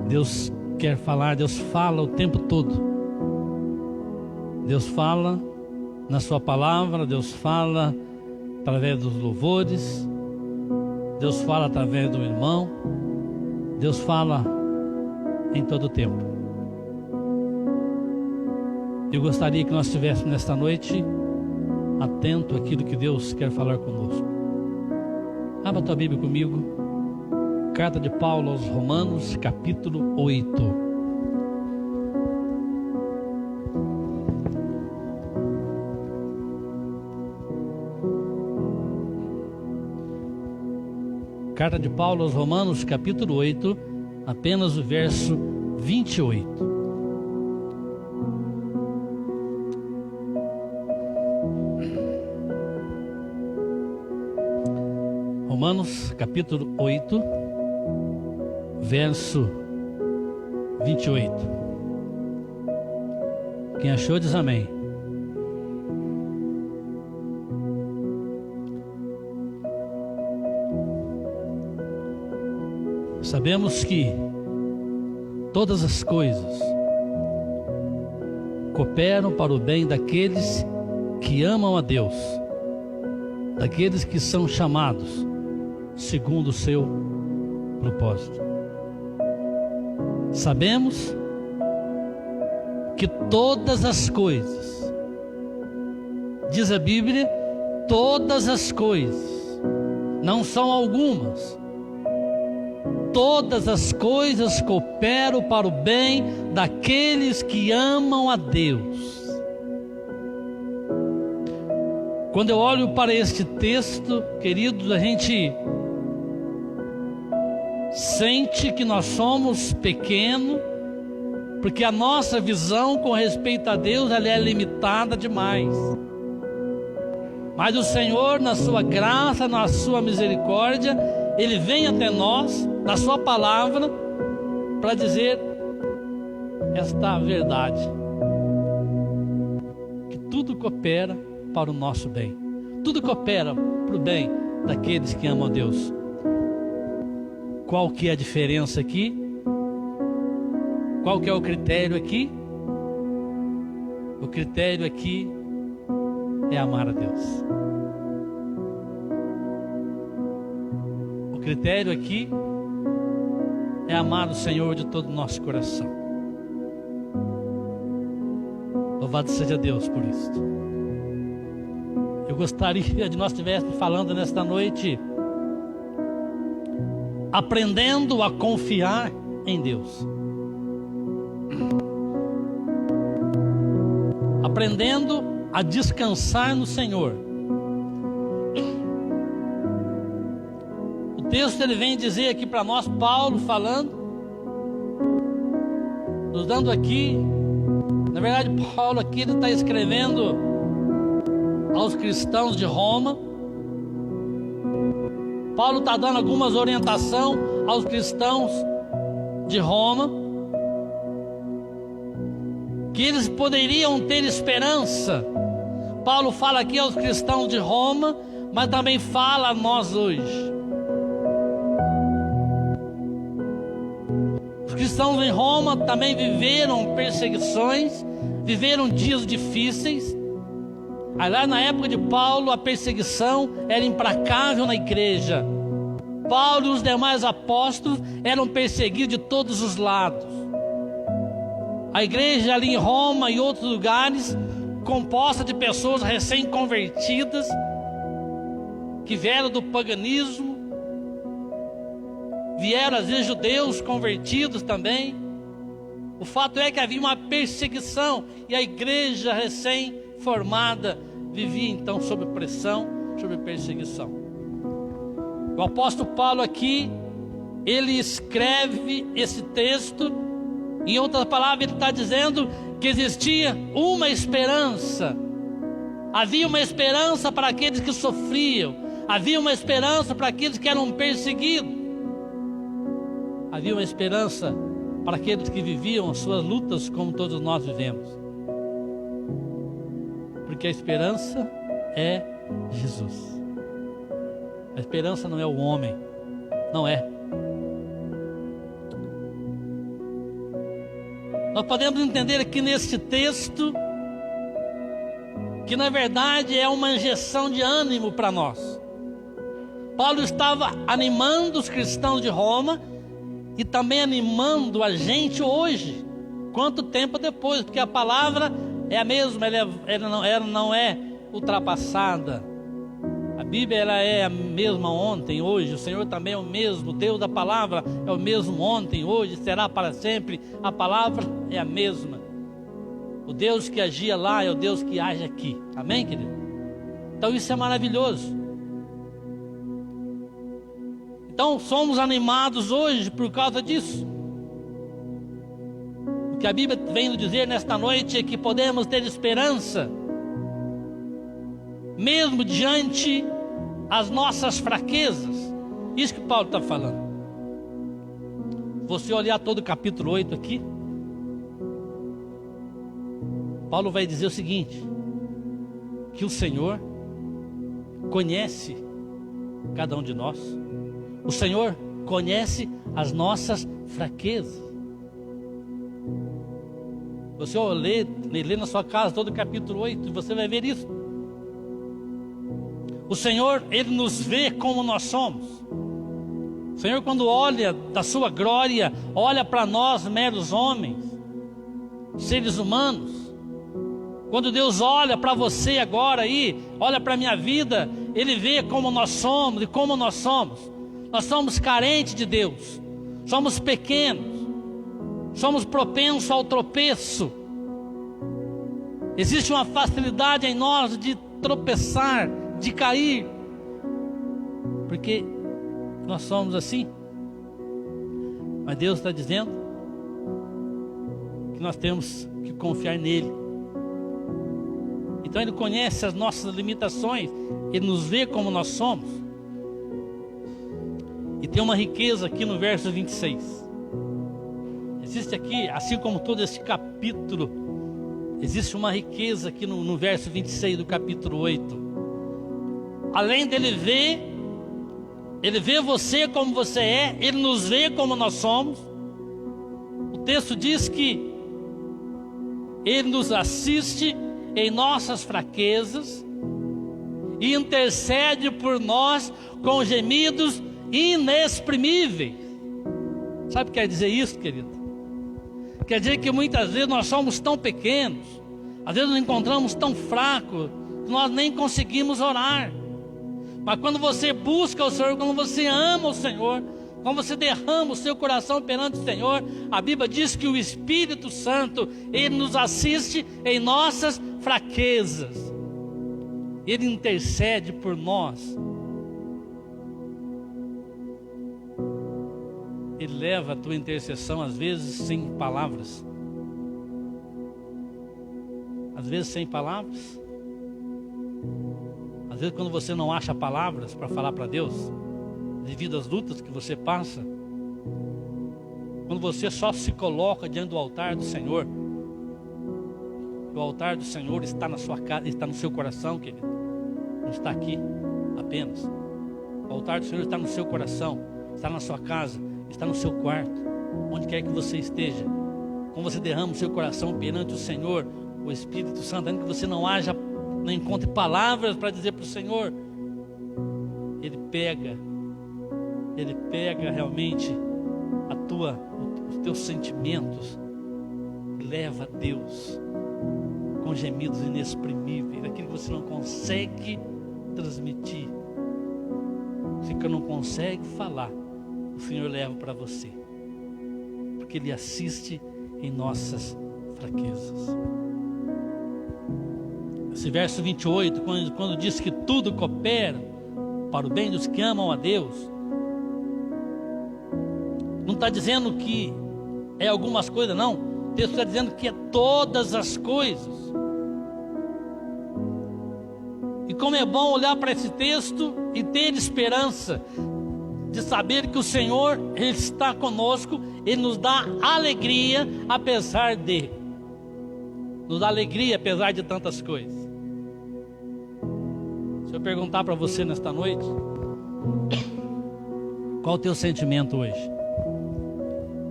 Deus quer falar, Deus fala o tempo todo. Deus fala na sua palavra, Deus fala através dos louvores, Deus fala através do irmão, Deus fala em todo o tempo. Eu gostaria que nós estivéssemos nesta noite atento àquilo que Deus quer falar conosco. Abra a tua Bíblia comigo. Carta de Paulo aos Romanos, capítulo 8. Carta de Paulo aos Romanos, capítulo 8, apenas o verso 28. Romanos, capítulo 8, verso 28. Quem achou diz amém. Sabemos que todas as coisas cooperam para o bem daqueles que amam a Deus, daqueles que são chamados segundo o seu propósito. Sabemos que todas as coisas, diz a Bíblia, todas as coisas, não são algumas, todas as coisas cooperam para o bem daqueles que amam a Deus. Quando eu olho para este texto, queridos, a gente sente que nós somos pequenos, porque a nossa visão com respeito a Deus ela é limitada demais. Mas o Senhor, na sua graça, na sua misericórdia, Ele vem até nós, na sua palavra, para dizer esta verdade: que tudo coopera para o nosso bem, tudo coopera para o bem daqueles que amam a Deus. Qual que é a diferença aqui? Qual que é o critério aqui? O critério aqui é amar a Deus. O critério aqui é amar o Senhor de todo o nosso coração. Louvado seja Deus por isso. Eu gostaria de nós estivéssemos falando nesta noite, aprendendo a confiar em Deus, aprendendo a descansar no Senhor. O texto ele vem dizer aqui para nós, Paulo falando, nos dando aqui, na verdade Paulo aqui ele está escrevendo aos cristãos de Roma. Paulo está dando algumas orientações aos cristãos de Roma, que eles poderiam ter esperança. Paulo fala aqui aos cristãos de Roma, mas também fala a nós hoje. Os cristãos em Roma também viveram perseguições, viveram dias difíceis. Aí lá na época de Paulo, a perseguição era implacável na igreja. Paulo e os demais apóstolos eram perseguidos de todos os lados. A igreja ali em Roma e outros lugares, composta de pessoas recém-convertidas, que vieram do paganismo, vieram às vezes judeus convertidos também. O fato é que havia uma perseguição e a igreja recém-formada vivia então sob pressão, sob perseguição. O apóstolo Paulo aqui, ele escreve esse texto, em outras palavras ele está dizendo que existia uma esperança Havia uma esperança para aqueles que sofriam. Havia uma esperança para aqueles que eram perseguidos. Havia uma esperança para aqueles que viviam as suas lutas como todos nós vivemos. Porque a esperança é Jesus. A esperança não é o homem. Não é. Nós podemos entender aqui neste texto que na verdade é uma injeção de ânimo para nós. Paulo estava animando os cristãos de Roma e também animando a gente hoje. Quanto tempo depois? Porque a palavra é a mesma, ela não é ultrapassada. A Bíblia ela é a mesma ontem, hoje. O Senhor também é o mesmo. O Deus da palavra é o mesmo ontem, hoje, será para sempre. A palavra é a mesma. O Deus que agia lá é o Deus que age aqui. Amém, querido? Então isso é maravilhoso. Então somos animados hoje por causa disso. O que a Bíblia vem nos dizer nesta noite é que podemos ter esperança, mesmo diante as nossas fraquezas. Isso que Paulo está falando. Você olhar todo o capítulo 8 aqui, Paulo vai dizer o seguinte: que o Senhor conhece cada um de nós. O Senhor conhece as nossas fraquezas. Você lê na sua casa todo o capítulo 8 e você vai ver isso. O Senhor, Ele nos vê como nós somos. O Senhor, quando olha da sua glória, olha para nós meros homens, seres humanos. Quando Deus olha para você agora aí, olha para a minha vida, Ele vê como nós somos e como nós somos. Nós somos carentes de Deus, somos pequenos, somos propensos ao tropeço. Existe uma facilidade em nós de tropeçar, de cair, porque nós somos assim. Mas Deus está dizendo que nós temos que confiar nele. Então Ele conhece as nossas limitações, Ele nos vê como nós somos. E tem uma riqueza aqui no verso 26. Existe aqui, assim como todo esse capítulo, existe uma riqueza aqui no verso 26 do capítulo 8. Além dele ver, Ele vê você como você é, Ele nos vê como nós somos. O texto diz que Ele nos assiste em nossas fraquezas e intercede por nós com gemidos inexprimíveis. Sabe o que quer dizer isso, querido? Quer dizer que muitas vezes nós somos tão pequenos, às vezes nos encontramos tão fracos, que nós nem conseguimos orar. Mas quando você busca o Senhor, quando você ama o Senhor, quando você derrama o seu coração perante o Senhor, a Bíblia diz que o Espírito Santo, Ele nos assiste em nossas fraquezas. Ele intercede por nós. Ele leva a tua intercessão, às vezes sem palavras. Às vezes sem palavras. Às vezes quando você não acha palavras para falar para Deus, devido às lutas que você passa, quando você só se coloca diante do altar do Senhor, o altar do Senhor está na sua casa, está no seu coração, querido. Não está aqui apenas. O altar do Senhor está no seu coração, está na sua casa, está no seu quarto, onde quer que você esteja. Quando você derrama o seu coração perante o Senhor, o Espírito Santo, ainda que você não encontre palavras para dizer para o Senhor, Ele pega realmente os teus sentimentos e leva a Deus com gemidos inexprimíveis, aquilo que você não consegue transmitir, que não consegue falar, o Senhor leva para você, porque Ele assiste em nossas fraquezas. Esse verso 28, quando diz que tudo coopera para o bem dos que amam a Deus, não está dizendo que é algumas coisas, não. O texto está dizendo que é todas as coisas. E como é bom olhar para esse texto e ter esperança de saber que o Senhor, Ele está conosco, Ele nos dá alegria apesar de. Nos dá alegria apesar de tantas coisas. Se eu perguntar para você nesta noite, qual o teu sentimento hoje?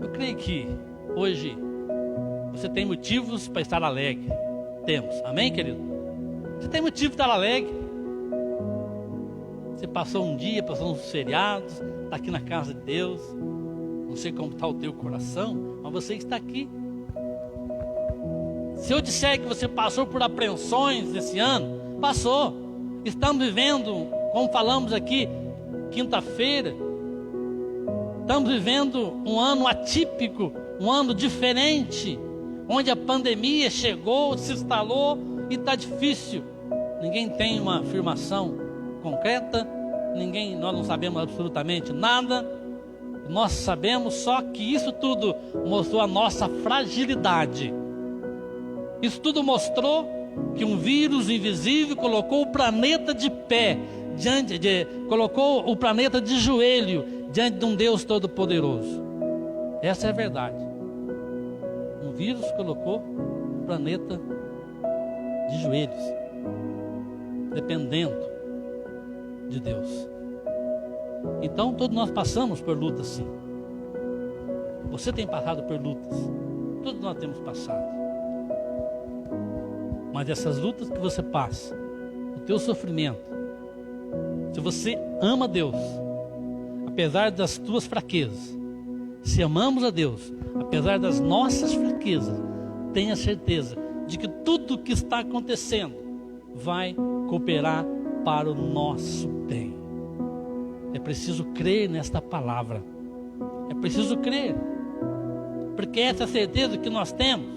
Eu creio que hoje você tem motivos para estar alegre. Temos, amém, querido? Você tem motivo para estar alegre. Você passou um dia, passou uns feriados, está aqui na casa de Deus. Não sei como está o teu coração, mas você está aqui. Se eu disser que você passou por apreensões esse ano, passou. Estamos vivendo, como falamos aqui, quinta-feira, estamos vivendo um ano atípico, um ano diferente, onde a pandemia chegou, se instalou e está difícil. Ninguém tem uma afirmação concreta, nós não sabemos absolutamente nada. Nós sabemos só que isso tudo mostrou a nossa fragilidade. Isso tudo mostrou que um vírus invisível colocou o planeta de pé, colocou o planeta de joelho diante de um Deus todo-poderoso. Essa é a verdade. Um vírus colocou o planeta de joelhos, dependendo de Deus. Então todos nós passamos por lutas, sim. Você tem passado por lutas. Todos nós temos passado. Mas essas lutas que você passa, o teu sofrimento, se você ama Deus, apesar das tuas fraquezas, se amamos a Deus, apesar das nossas fraquezas, tenha certeza de que tudo que está acontecendo vai cooperar para o nosso bem. É preciso crer nesta palavra. É preciso crer, porque essa é a certeza que nós temos.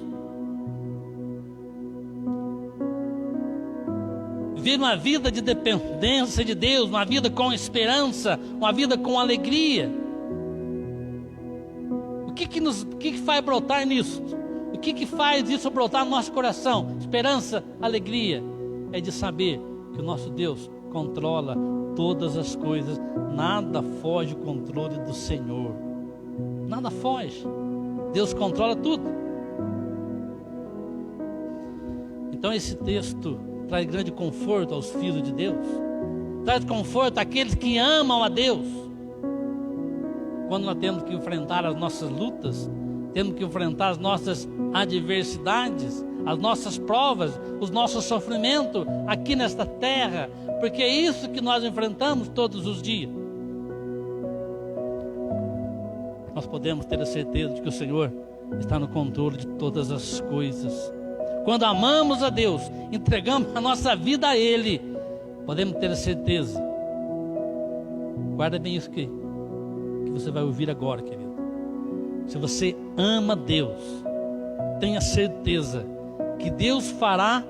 Viver uma vida de dependência de Deus, uma vida com esperança, uma vida com alegria. O que faz brotar nisso? O que faz isso brotar no nosso coração? Esperança, alegria. É de saber que o nosso Deus controla todas as coisas. Nada foge do controle do Senhor. Nada foge. Deus controla tudo. Então esse texto traz grande conforto aos filhos de Deus. Traz conforto àqueles que amam a Deus. Quando nós temos que enfrentar as nossas lutas, temos que enfrentar as nossas adversidades, as nossas provas, os nossos sofrimentos aqui nesta terra, porque é isso que nós enfrentamos todos os dias. Nós podemos ter a certeza de que o Senhor está no controle de todas as coisas. Quando amamos a Deus, entregamos a nossa vida a Ele, podemos ter a certeza. Guarda bem isso que você vai ouvir agora, querido. Se você ama Deus, tenha certeza que Deus fará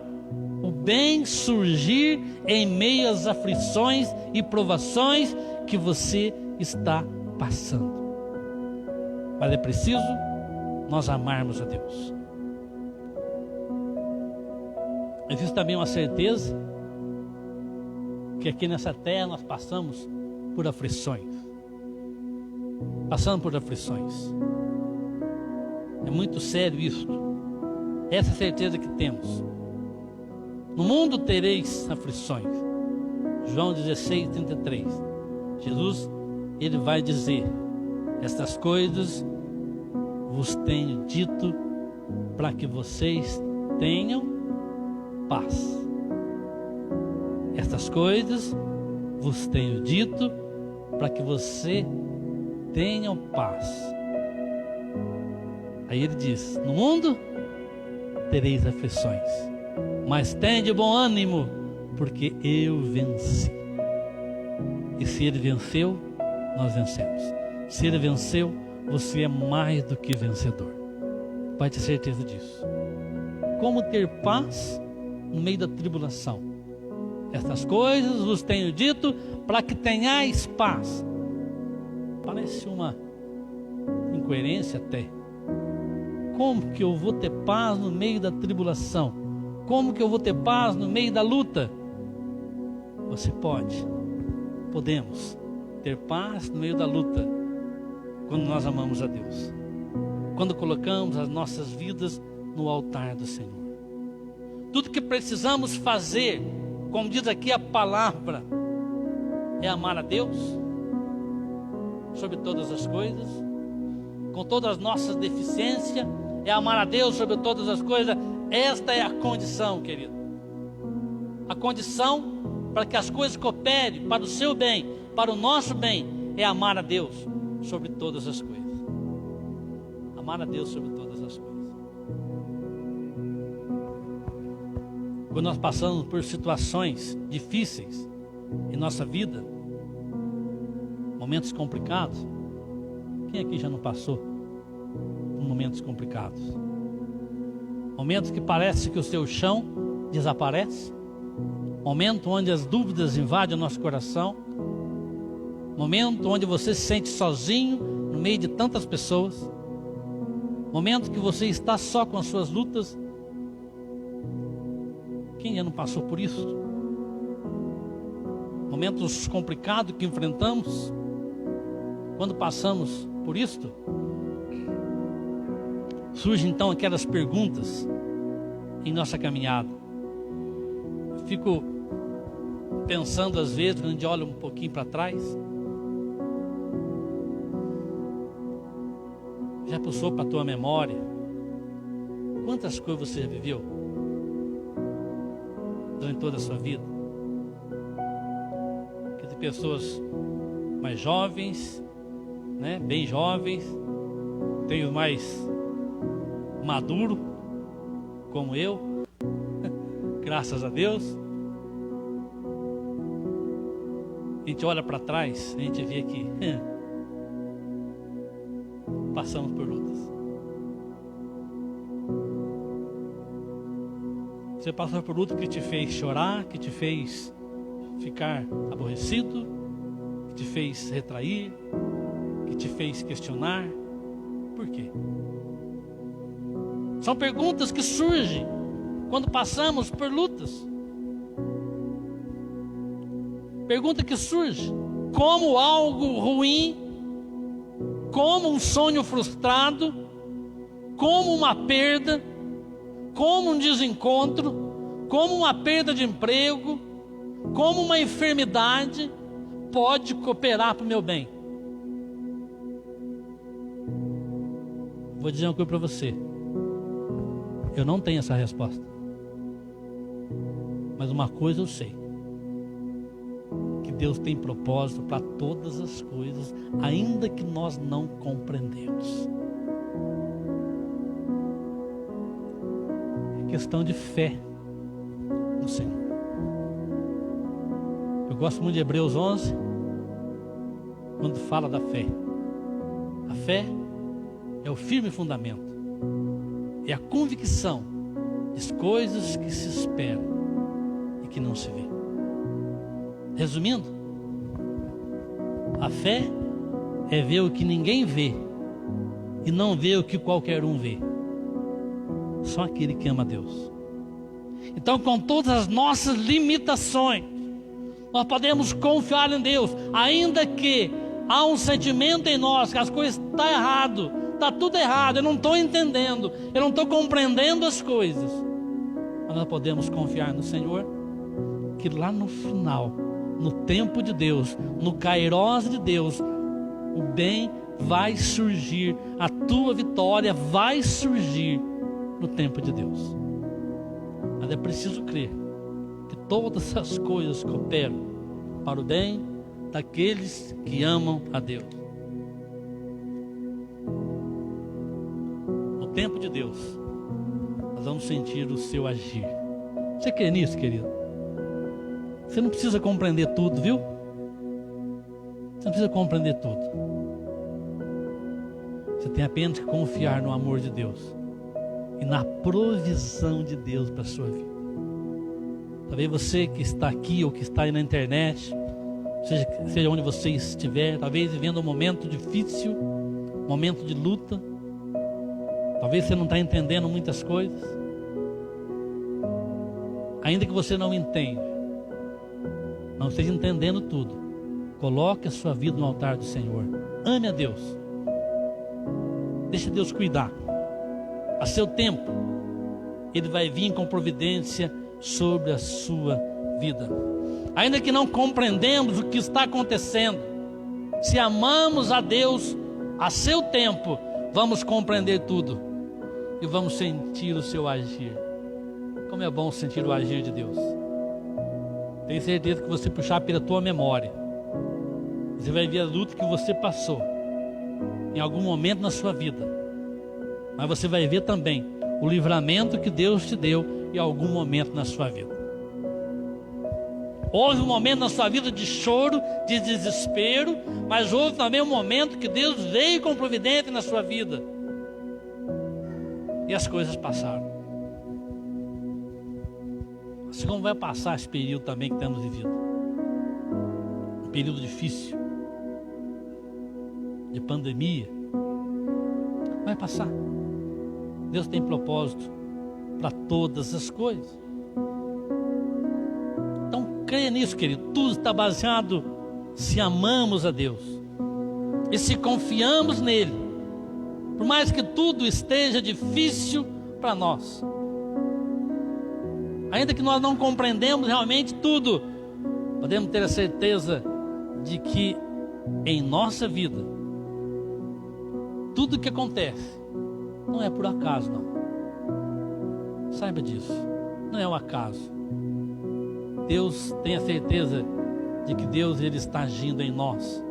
o bem surgir em meio às aflições e provações que você está passando. Mas é preciso nós amarmos a Deus. Existe também uma certeza que aqui nessa terra nós passamos por aflições. Passando por aflições. É muito sério isso. Essa certeza que temos. No mundo tereis aflições. João 16:33. Jesus, ele vai dizer: estas coisas vos tenho dito para que vocês tenham paz. Estas coisas vos tenho dito para que você tenham paz. Aí ele diz: no mundo tereis aflições, mas tende bom ânimo, porque eu venci. E se ele venceu, nós vencemos. Se ele venceu, você é mais do que vencedor. Vai ter certeza disso. Como ter paz no meio da tribulação? Estas coisas vos tenho dito para que tenhais paz. Parece uma incoerência até. Como que eu vou ter paz no meio da tribulação? Como que eu vou ter paz no meio da luta? Você podemos ter paz no meio da luta quando nós amamos a Deus, quando colocamos as nossas vidas no altar do Senhor. Tudo que precisamos fazer, como diz aqui a palavra, é amar a Deus sobre todas as coisas, com todas as nossas deficiências, é amar a Deus sobre todas as coisas. Esta é a condição, querido. A condição para que as coisas cooperem para o seu bem, para o nosso bem, é amar a Deus sobre todas as coisas. Amar a Deus sobre todas as coisas. Quando nós passamos por situações difíceis em nossa vida, momentos complicados, quem aqui já não passou por momentos complicados? Momentos que parece que o seu chão desaparece, momento onde as dúvidas invadem o nosso coração, momento onde você se sente sozinho no meio de tantas pessoas, momento que você está só com as suas lutas. Quem já não passou por isso? Momentos complicados que enfrentamos. Quando passamos por isto, surgem então aquelas perguntas em nossa caminhada. Eu fico pensando às vezes, quando a gente olha um pouquinho para trás, já passou para a tua memória quantas coisas você já viveu durante toda a sua vida? Que de pessoas mais jovens, né, bem jovens, tem os mais maduro, como eu, graças a Deus. A gente olha para trás, a gente vê que passamos por lutas. Você passou por luta que te fez chorar, que te fez ficar aborrecido, que te fez retrair, que te fez questionar. Por quê? São perguntas que surgem quando passamos por lutas. Pergunta que surge como algo ruim, como um sonho frustrado, como uma perda, como um desencontro, como uma perda de emprego, como uma enfermidade pode cooperar para o meu bem. Vou dizer uma coisa para você. Eu não tenho essa resposta. Mas uma coisa eu sei. Que Deus tem propósito para todas as coisas, ainda que nós não compreendemos. É questão de fé no Senhor. Eu gosto muito de Hebreus 11, quando fala da fé. A fé é o firme fundamento, é a convicção das coisas que se esperam e que não se vê. Resumindo, a fé é ver o que ninguém vê e não ver o que qualquer um vê. Só aquele que ama a Deus. Então, com todas as nossas limitações, nós podemos confiar em Deus, ainda que há um sentimento em nós que as coisas estão errado, está tudo errado, eu não estou entendendo, eu não estou compreendendo as coisas. Mas nós podemos confiar no Senhor, que lá no final, no tempo de Deus, no kairós de Deus, o bem vai surgir, a tua vitória vai surgir no tempo de Deus. Mas é preciso crer que todas as coisas cooperam para o bem daqueles que amam a Deus. No tempo de Deus, nós vamos sentir o seu agir. Você crê nisso, querido? Você não precisa compreender tudo, viu? Você não precisa compreender tudo. Você tem apenas que confiar no amor de Deus e na provisão de Deus para a sua vida. Talvez você que está aqui ou que está aí na internet, seja onde você estiver, talvez vivendo um momento difícil, um momento de luta, talvez você não está entendendo muitas coisas. Ainda que você não entenda, não esteja entendendo tudo, coloque a sua vida no altar do Senhor. Ame a Deus. Deixa Deus cuidar. A seu tempo, Ele vai vir com providência sobre a sua vida. Ainda que não compreendemos o que está acontecendo, se amamos a Deus, a seu tempo, vamos compreender tudo e vamos sentir o seu agir. Como é bom sentir o agir de Deus. Tenho certeza que você puxar pela tua memória, você vai ver a luta que você passou em algum momento na sua vida, mas você vai ver também o livramento que Deus te deu em algum momento na sua vida. Houve um momento na sua vida de choro, de desespero, mas houve também um momento que Deus veio com providência na sua vida e as coisas passaram. Assim como vai passar esse período também que temos vivido, um período difícil de pandemia, vai passar. Deus tem propósito para todas as coisas. Então creia nisso, querido. Tudo está baseado se amamos a Deus e se confiamos nele, por mais que tudo esteja difícil para nós, ainda que nós não compreendemos realmente tudo, podemos ter a certeza de que em nossa vida tudo que acontece não é por acaso, não. Saiba disso, não é um acaso. Deus, tenha certeza de que Deus, Ele está agindo em nós.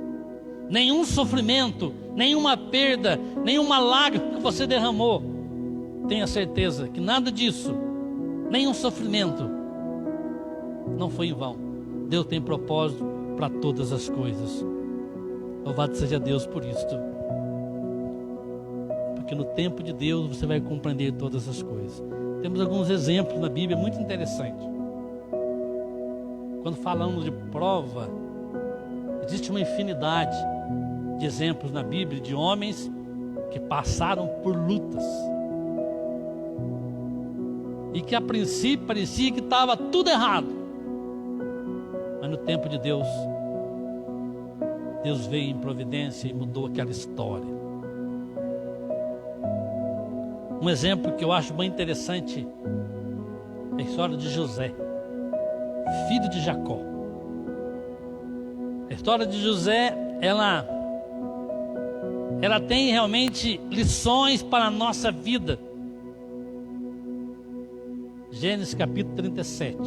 Nenhum sofrimento, nenhuma perda, nenhuma lágrima que você derramou, tenha certeza que nada disso, nenhum sofrimento, não foi em vão. Deus tem propósito para todas as coisas. Louvado seja Deus por isto. Porque no tempo de Deus você vai compreender todas as coisas. Temos alguns exemplos na Bíblia muito interessantes. Quando falamos de prova, existe uma infinidade de exemplos na Bíblia de homens que passaram por lutas e que a princípio parecia que estava tudo errado, mas no tempo de Deus, Deus veio em providência e mudou aquela história. Um exemplo que eu acho bem interessante é a história de José, filho de Jacó. A história de José, ela tem realmente lições para a nossa vida. Gênesis capítulo 37.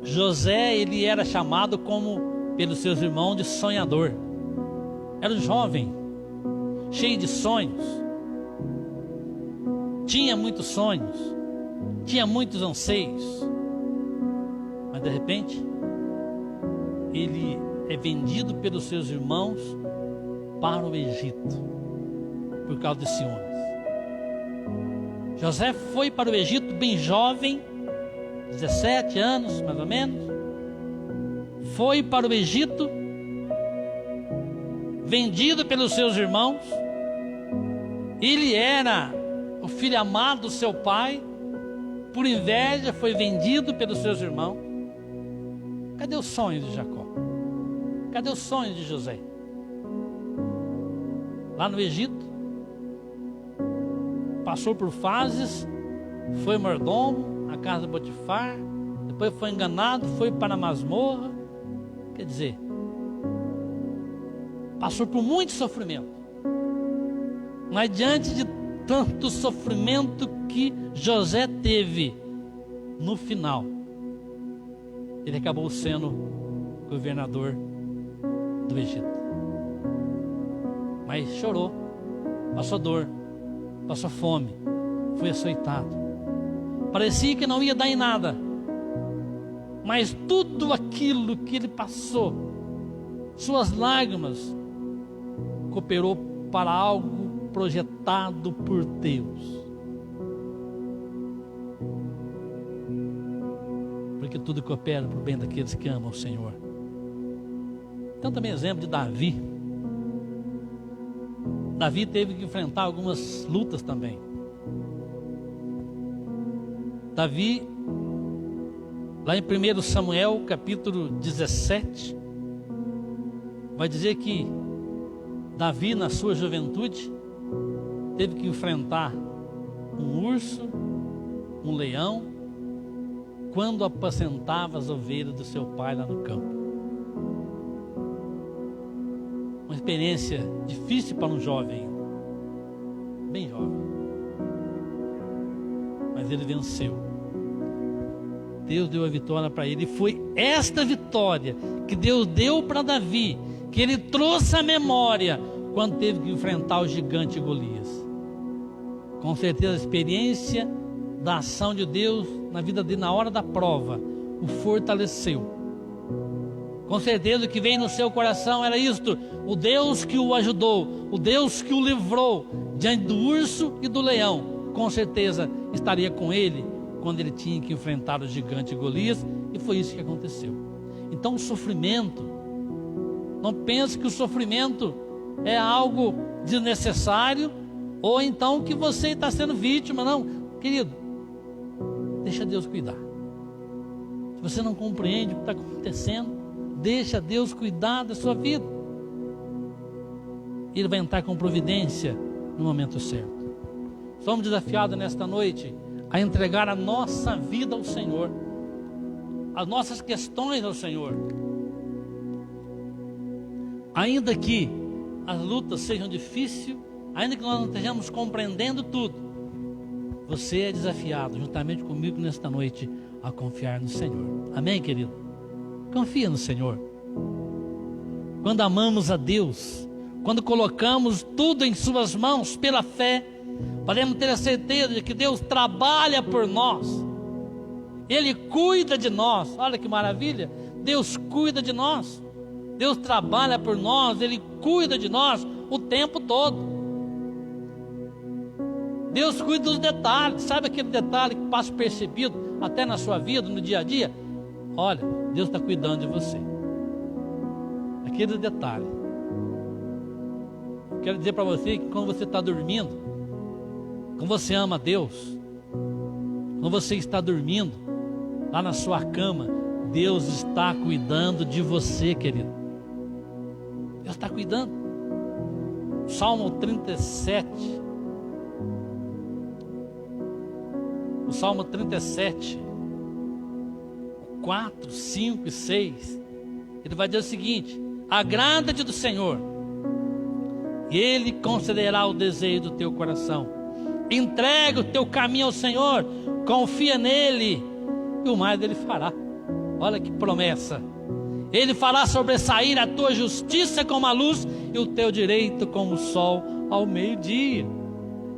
José, ele era chamado pelos seus irmãos de sonhador. Era um jovem, cheio de sonhos. Tinha muitos sonhos, tinha muitos anseios. Mas de repente, ele é vendido pelos seus irmãos para o Egito, por causa de ciúmes. José foi para o Egito bem jovem, 17 anos mais ou menos. Foi para o Egito, vendido pelos seus irmãos. Ele era o filho amado do seu pai. Por inveja foi vendido pelos seus irmãos. Cadê os sonhos de Jacó? Cadê os sonhos de José? Lá no Egito, passou por fases, foi mordomo na casa de Potifar, depois foi enganado, foi para a masmorra. Quer dizer, passou por muito sofrimento, mas diante de tanto sofrimento que José teve, no final, ele acabou sendo governador do Egito. Mas chorou, passou dor, passou fome, foi açoitado. Parecia que não ia dar em nada, mas tudo aquilo que ele passou, suas lágrimas, cooperou para algo projetado por Deus. Porque tudo coopera para o bem daqueles que amam o Senhor. Então também exemplo de Davi. Davi teve que enfrentar algumas lutas também. Davi, lá em 1 Samuel, capítulo 17, vai dizer que Davi, na sua juventude, teve que enfrentar um urso, um leão, quando apacentava as ovelhas do seu pai lá no campo. Uma experiência difícil para um jovem, bem jovem, mas ele venceu. Deus deu a vitória para ele, e foi esta vitória que Deus deu para Davi, que ele trouxe à memória quando teve que enfrentar o gigante Golias. Com certeza a experiência da ação de Deus na vida dele na hora da prova o fortaleceu. Com certeza o que veio no seu coração era isto: o Deus que o ajudou, o Deus que o livrou diante do urso e do leão, com certeza estaria com ele quando ele tinha que enfrentar o gigante Golias, e foi isso que aconteceu. Então o sofrimento, não pense que o sofrimento é algo desnecessário, ou então que você está sendo vítima. Não, querido, deixa Deus cuidar. Se você não compreende o que está acontecendo, deixa Deus cuidar da sua vida. Ele vai entrar com providência no momento certo. Somos desafiados nesta noite a entregar a nossa vida ao Senhor, as nossas questões ao Senhor. Ainda que as lutas sejam difíceis, ainda que nós não estejamos compreendendo tudo, você é desafiado, juntamente comigo nesta noite, a confiar no Senhor. Amém, querido? Confia no Senhor. Quando amamos a Deus, quando colocamos tudo em suas mãos pela fé, podemos ter a certeza de que Deus trabalha por nós. Ele cuida de nós. Olha que maravilha. Deus cuida de nós. Deus trabalha por nós. Ele cuida de nós o tempo todo. Deus cuida dos detalhes. Sabe aquele detalhe que passa percebido até na sua vida, no dia a dia? Olha, Deus está cuidando de você. Aquele detalhe. Quero dizer para você que quando você está dormindo, quando você ama a Deus, quando você está dormindo lá na sua cama, Deus está cuidando de você, querido. Deus está cuidando. Salmo 37. O Salmo 37, 4, 5 e 6, ele vai dizer o seguinte: agrada-te do Senhor, e Ele concederá o desejo do teu coração. Entrega o teu caminho ao Senhor, confia nele, e o mais Ele fará. Olha que promessa. Ele fará sobressair a tua justiça como a luz, e o teu direito como o sol ao meio-dia.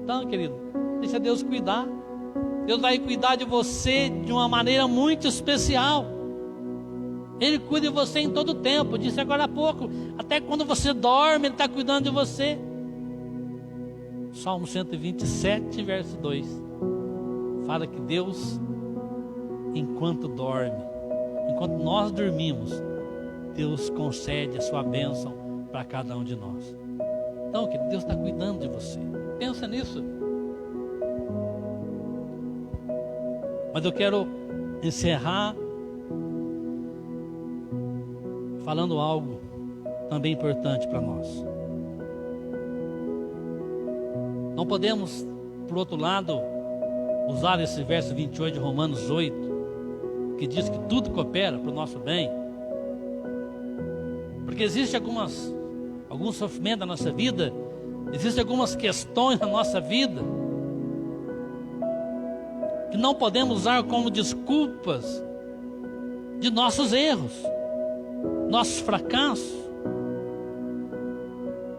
Então, querido, deixa Deus cuidar. Deus vai cuidar de você de uma maneira muito especial. Ele cuida de você em todo o tempo. Eu disse agora há pouco, até quando você dorme, Ele está cuidando de você. Salmo 127, verso 2, fala que Deus, enquanto dorme, enquanto nós dormimos, Deus concede a sua bênção para cada um de nós. Então, querido, Deus está cuidando de você. Pensa nisso. Mas eu quero encerrar falando algo também importante para nós. Não podemos, por outro lado, usar esse verso 28 de Romanos 8, que diz que tudo coopera para o nosso bem, porque existe algum sofrimento na nossa vida, existem algumas questões na nossa vida que não podemos usar como desculpas de nossos erros, nossos fracassos,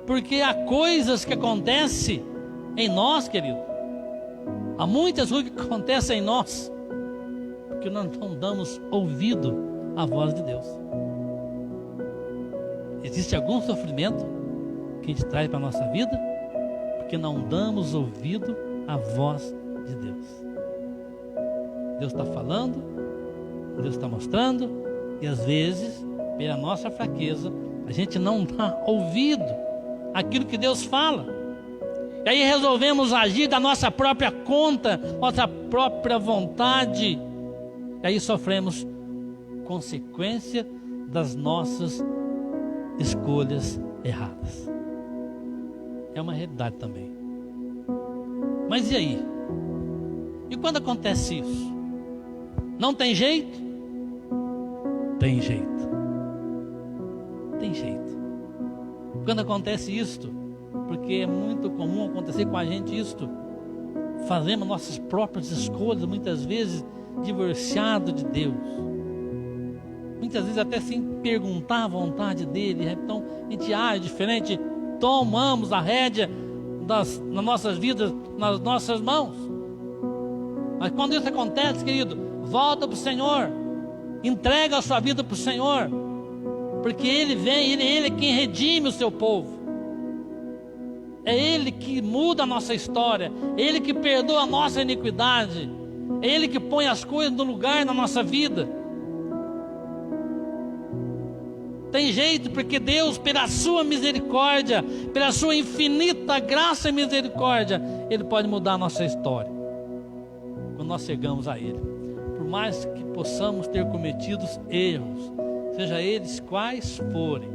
porque há coisas que acontecem em nós, querido. Há muitas coisas que acontecem em nós porque nós não damos ouvido à voz de Deus. Existe algum sofrimento que a gente traz para a nossa vida porque não damos ouvido à voz de Deus. Deus está falando, Deus está mostrando, e às vezes, pela nossa fraqueza, a gente não dá ouvido àquilo que Deus fala. E aí resolvemos agir da nossa própria conta, nossa própria vontade. E aí sofremos consequência das nossas escolhas erradas. É uma realidade também. Mas e aí? E quando acontece isso? Não tem jeito? Tem jeito. Tem jeito. Quando acontece isto, porque é muito comum acontecer com a gente isto, fazemos nossas próprias escolhas, muitas vezes divorciado de Deus. Muitas vezes até sem perguntar a vontade dele. Então a gente age diferente, tomamos a rédea nas nossas vidas, nas nossas mãos. Mas quando isso acontece, querido, volta para o Senhor, entrega a sua vida para o Senhor, porque Ele vem, Ele é quem redime o seu povo. É Ele que muda a nossa história, é Ele que perdoa a nossa iniquidade, é Ele que põe as coisas no lugar na nossa vida. Tem jeito, porque Deus, pela sua misericórdia, pela sua infinita graça e misericórdia, Ele pode mudar a nossa história quando nós chegamos a Ele. Por mais que possamos ter cometido erros, seja eles quais forem,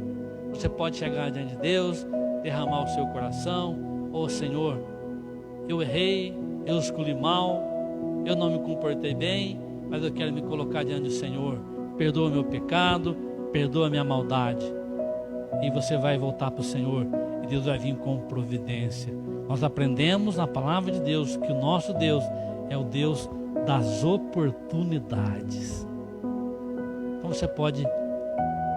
você pode chegar diante de Deus, derramar o seu coração: ô Senhor, eu errei, eu escolhi mal, eu não me comportei bem, mas eu quero me colocar diante do Senhor. Perdoa o meu pecado, perdoa a minha maldade. E você vai voltar para o Senhor, e Deus vai vir com providência. Nós aprendemos na palavra de Deus que o nosso Deus é o Deus das oportunidades. Então você pode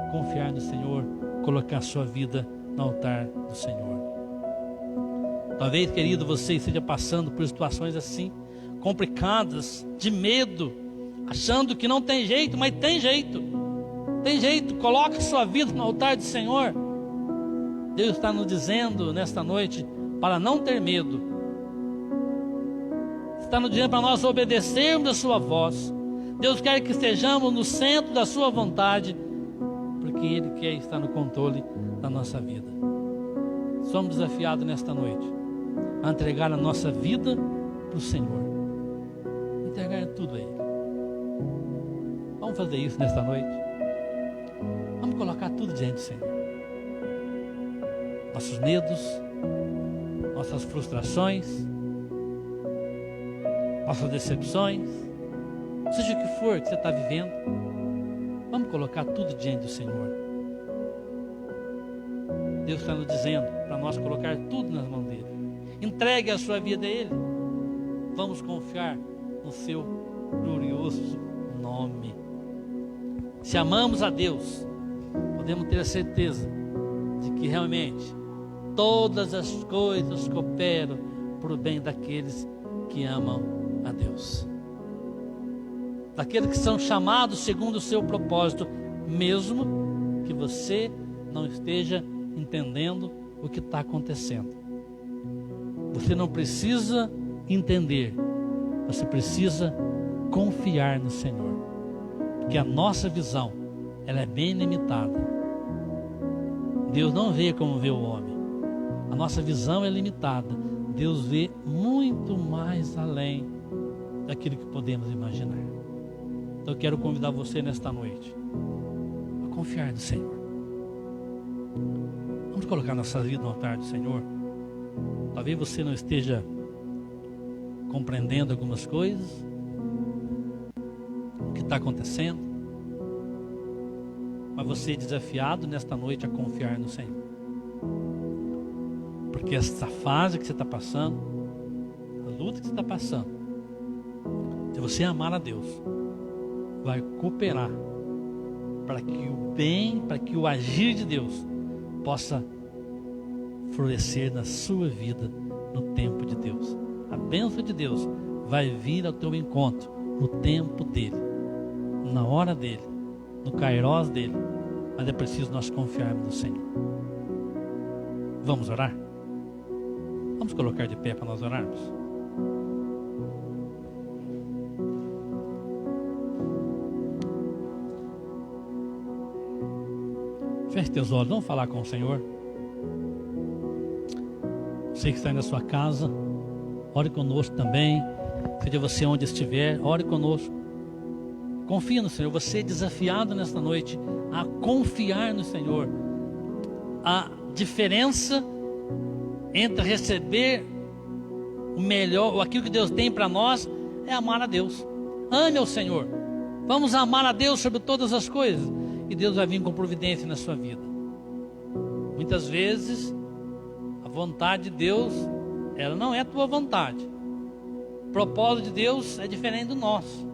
confiar no Senhor, colocar a sua vida no altar do Senhor. Talvez, querido, você esteja passando por situações assim, complicadas, de medo, achando que não tem jeito, mas tem jeito. Tem jeito, coloque sua vida no altar do Senhor. Deus está nos dizendo nesta noite para não ter medo. Está nos dizendo para nós obedecermos a sua voz. Deus quer que estejamos no centro da sua vontade, porque Ele quer estar no controle da nossa vida. Somos desafiados nesta noite a entregar a nossa vida para o Senhor, entregar tudo a Ele. Vamos fazer isso nesta noite. Vamos colocar tudo diante do Senhor. Nossos medos, nossas frustrações, nossas decepções, seja o que for que você está vivendo, vamos colocar tudo diante do Senhor. Deus está nos dizendo para nós colocar tudo nas mãos dEle. Entregue a sua vida a Ele. Vamos confiar no seu glorioso nome. Se amamos a Deus, podemos ter a certeza de que realmente todas as coisas cooperam para o bem daqueles que amam a Deus, daqueles que são chamados segundo o seu propósito, mesmo que você não esteja entendendo o que está acontecendo. Você não precisa entender, você precisa confiar no Senhor, porque a nossa visão, ela é bem limitada. Deus não vê como vê o homem. A nossa visão é limitada. Deus vê muito mais além daquilo que podemos imaginar. Então eu quero convidar você nesta noite a confiar no Senhor. Vamos colocar nossa vida no altar do Senhor. Talvez você não esteja compreendendo algumas coisas, o que está acontecendo, mas você é desafiado nesta noite a confiar no Senhor. Porque essa fase que você está passando, a luta que você está passando, se você amar a Deus, vai cooperar para que o bem, para que o agir de Deus possa florescer na sua vida no tempo de Deus. A bênção de Deus vai vir ao teu encontro no tempo dele, na hora dele, no kairós dele. Mas é preciso nós confiarmos no Senhor. Vamos orar? Vamos colocar de pé para nós orarmos? Feche teus olhos, vamos falar com o Senhor. Você Você que está aí na sua casa, ore conosco também. Seja você onde estiver, ore conosco. Confie no Senhor. Você é desafiado nesta noite a confiar no Senhor. A diferença entre receber o melhor, ou aquilo que Deus tem para nós, é amar a Deus. Ame ao Senhor. Vamos amar a Deus sobre todas as coisas, e Deus vai vir com providência na sua vida. Muitas vezes a vontade de Deus, ela não é a tua vontade. O propósito de Deus é diferente do nosso.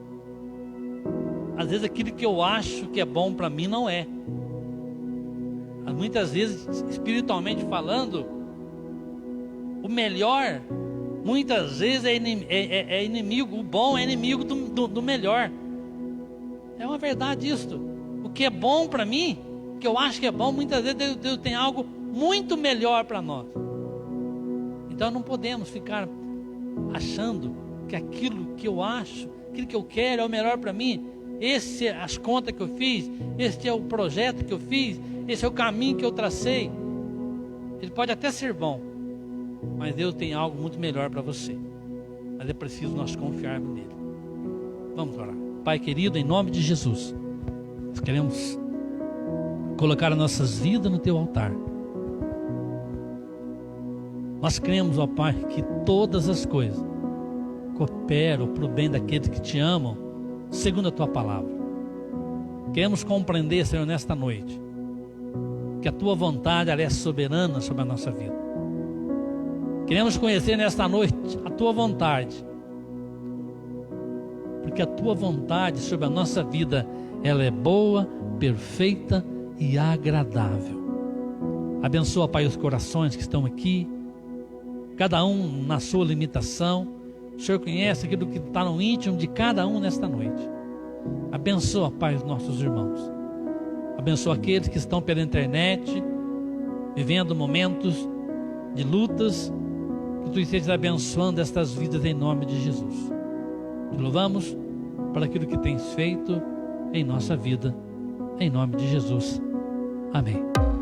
Às vezes aquilo que eu acho que é bom para mim não é. Muitas vezes, espiritualmente falando, o melhor muitas vezes é inimigo. O bom é inimigo do melhor. É uma verdade isso. O que é bom para mim, o que eu acho que é bom, muitas vezes Deus tem algo muito melhor para nós. Então não podemos ficar achando que aquilo que eu acho, aquilo que eu quero é o melhor para mim. Esse é as contas que eu fiz, esse é o projeto que eu fiz, esse é o caminho que eu tracei. Ele pode até ser bom, mas Deus tem algo muito melhor para você. Mas é preciso nós confiarmos nele. Vamos orar. Pai querido, em nome de Jesus, nós queremos colocar as nossas vidas no teu altar. Nós cremos, ó Pai, que todas as coisas cooperam para o bem daqueles que te amam, segundo a tua palavra. Queremos compreender, Senhor, nesta noite, que a tua vontade ela é soberana sobre a nossa vida. Queremos conhecer nesta noite a tua vontade, porque a tua vontade sobre a nossa vida, ela é boa, perfeita e agradável. Abençoa, Pai, os corações que estão aqui, cada um na sua limitação. O Senhor conhece aquilo que está no íntimo de cada um nesta noite. Abençoa, Pai, os nossos irmãos. Abençoa aqueles que estão pela internet, vivendo momentos de lutas, que Tu estejas abençoando estas vidas em nome de Jesus. Te louvamos por aquilo que Tens feito em nossa vida, em nome de Jesus. Amém.